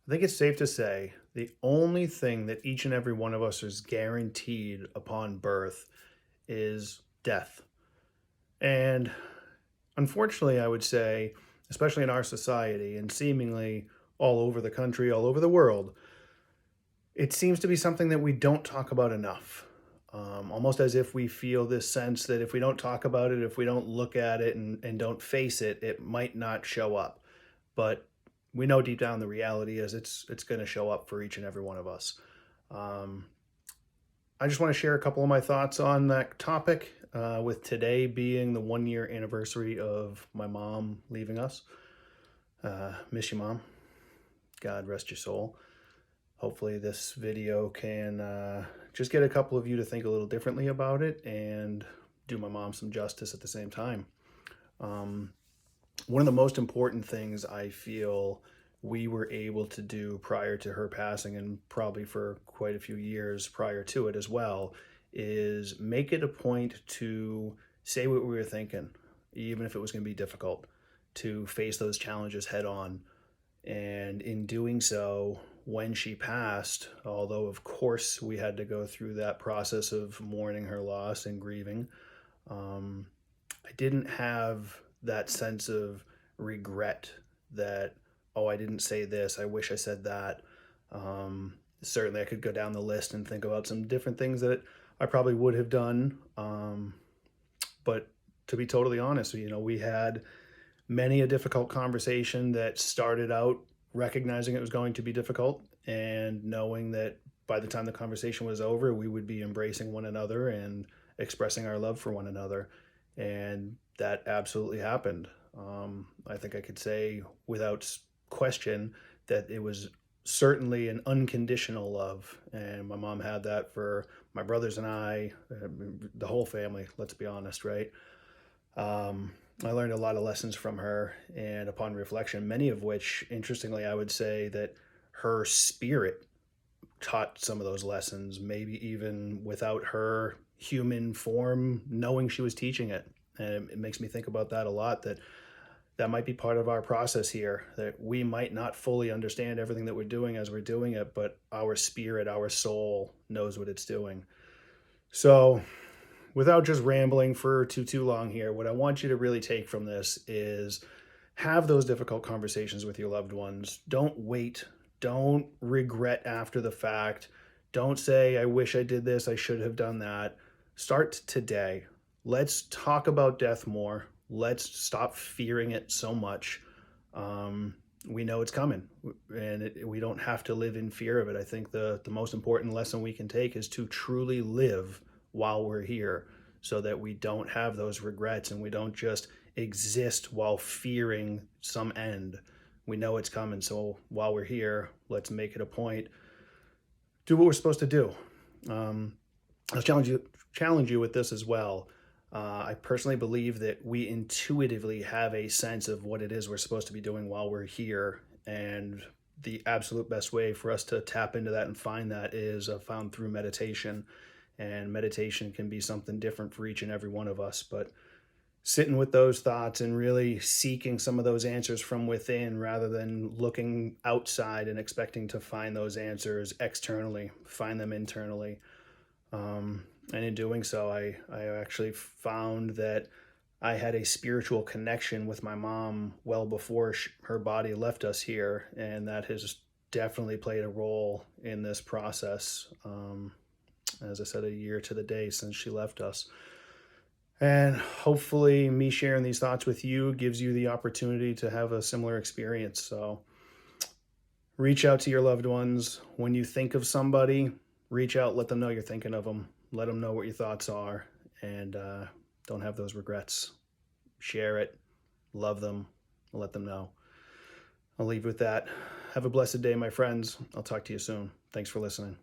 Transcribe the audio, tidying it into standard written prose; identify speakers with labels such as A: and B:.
A: I think it's safe to say the only thing that each and every one of us is guaranteed upon birth is death. And unfortunately, I would say, especially in our society and seemingly all over the country, all over the world, it seems to be something that we don't talk about enough. Almost as if we feel this sense that if we don't talk about it, if we don't look at it and don't face it, it might not show up. But we know deep down the reality is it's going to show up for each and every one of us. Um, I just want to share a couple of my thoughts on that topic. With today being the 1 year anniversary of my mom leaving us. Miss you, Mom. God rest your soul. Hopefully, this video can just get a couple of you to think a little differently about it and do my mom some justice at the same time. Um, One of the most important things I feel we were able to do prior to her passing, and probably for quite a few years prior to it as well, is make it a point to say what we were thinking, even if it was going to be difficult, to face those challenges head on. And in doing so, when she passed, although of course we had to go through that process of mourning her loss and grieving, um, I didn't have that sense of regret that, oh, I didn't say this, I wish I said that. Certainly, I could go down the list and think about some different things that I probably would have done. But to be totally honest, we had many a difficult conversation that started out recognizing it was going to be difficult and knowing that by the time the conversation was over, we would be embracing one another and expressing our love for one another. And that absolutely happened. I think I could say without question that it was certainly an unconditional love. And my mom had that for my brothers and I, the whole family, let's be honest, right? I learned a lot of lessons from her, and upon reflection, many of which, interestingly, I would say that her spirit taught some of those lessons, maybe even without her human form knowing she was teaching it. And it makes me think about that a lot, that that might be part of our process here, that we might not fully understand everything that we're doing as we're doing it, but our spirit, our soul knows what it's doing. So without just rambling for too long here, what I want you to really take from this is have those difficult conversations with your loved ones. Don't wait. Don't regret after the fact. Don't say, I wish I did this, I should have done that. Start today. Let's talk about death more. Let's stop fearing it so much. We know it's coming, and we don't have to live in fear of it. I think the most important lesson we can take is to truly live while we're here, so that we don't have those regrets and we don't just exist while fearing some end. We know it's coming, so while we're here, let's make it a point. Do what we're supposed to do. I'll challenge you with this as well. I personally believe that we intuitively have a sense of what it is we're supposed to be doing while we're here, and the absolute best way for us to tap into that and find that is found through meditation. And meditation can be something different for each and every one of us, but sitting with those thoughts and really seeking some of those answers from within rather than looking outside and expecting to find those answers externally, find them internally. And in doing so, I actually found that I had a spiritual connection with my mom well before her body left us here, and that has definitely played a role in this process. As I said, a year to the day since she left us. And hopefully, me sharing these thoughts with you gives you the opportunity to have a similar experience. So, reach out to your loved ones. When you think of somebody, reach out, let them know you're thinking of them, let them know what your thoughts are, and don't have those regrets. Share it, love them, let them know. I'll leave with that. Have a blessed day, my friends. I'll talk to you soon. Thanks for listening.